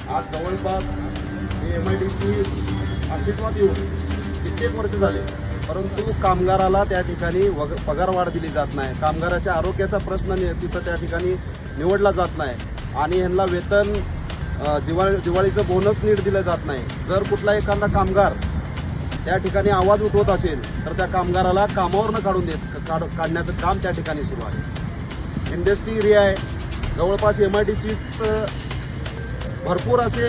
आज जवळपास MIDC अस्तित्वात येऊन कित्येक वर्ष झाले, परंतु कामगाराला त्या ठिकाणी पगारवाढ दिली जात नाही. कामगाराच्या आरोग्याचा प्रश्न तिथं त्या ठिकाणी निवडला जात नाही आणि यांना वेतन दिवाळीचं बोनस नीट दिलं जात नाही. जर कुठला एखादा कामगार त्या ठिकाणी आवाज उठवत असेल तर त्या कामगाराला कामावरनं काढण्याचं काम त्या ठिकाणी सुरू आहे. इंडस्ट्री एरिया आहे, जवळपास MIDCत भरपूर असे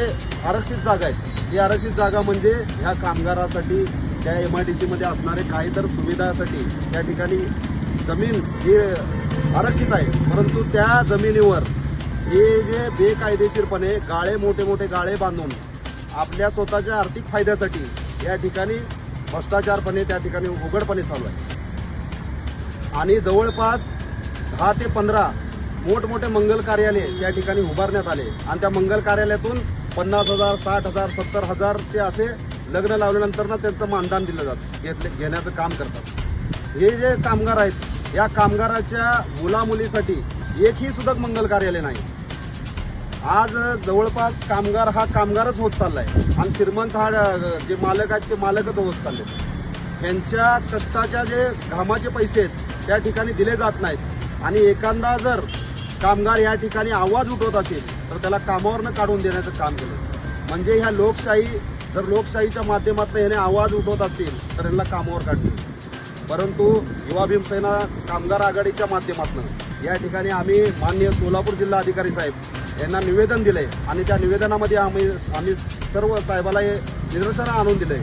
आरक्षित जागा आहेत. ही आरक्षित जागा म्हणजे ह्या कामगारासाठी त्या MIDCमध्ये असणारे काही तर सुविधासाठी त्या ठिकाणी जमीन ही आरक्षित आहे, परंतु त्या जमिनीवर हे जे बेकायदेशीरपणे मोठे मोठे गाळे बांधून आपल्या स्वतःच्या आर्थिक फायद्यासाठी या ठिकाणी भ्रष्टाचारपणे त्या ठिकाणी उघडपणे चालू आहे. आणि जवळपास 10 ते 15 मोठमोठे मंगल कार्यालय त्या ठिकाणी उभारण्यात आले आणि त्या मंगल कार्यालयातून 50,000, 60,000, 70,000चे असे लग्न लावल्यानंतर ना त्यांचं मानधन दिलं जातं, घेण्याचं काम करतात. हे जे कामगार आहेत, या कामगाराच्या मुलामुलीसाठी एकही सुद्धा मंगल कार्यालय नाही. आज जवळपास कामगार हा कामगारच होत चाललाय आणि श्रीमंत हा जे मालक आहेत ते मालकच होत चालले. ह्यांच्या कष्टाच्या जे घामाचे पैसे आहेत त्या ठिकाणी दिले जात नाहीत आणि एखादा जर कामगार या ठिकाणी आवाज उठवत असेल तर त्याला कामावरनं काढून देण्याचं काम केलं. म्हणजे ह्या जर लोकशाहीच्या माध्यमातून याने आवाज उठवत असतील तर यांना कामावर काढतील. परंतु युवा भीमसेना कामगार आघाडीच्या माध्यमातून या ठिकाणी आम्ही माननीय सोलापूर जिल्हा अधिकारी साहेब यांना निवेदन दिलंय आणि त्या निवेदनामध्ये आम्ही सर्व साहेबाला हे निदर्शनं आणून दिलंय.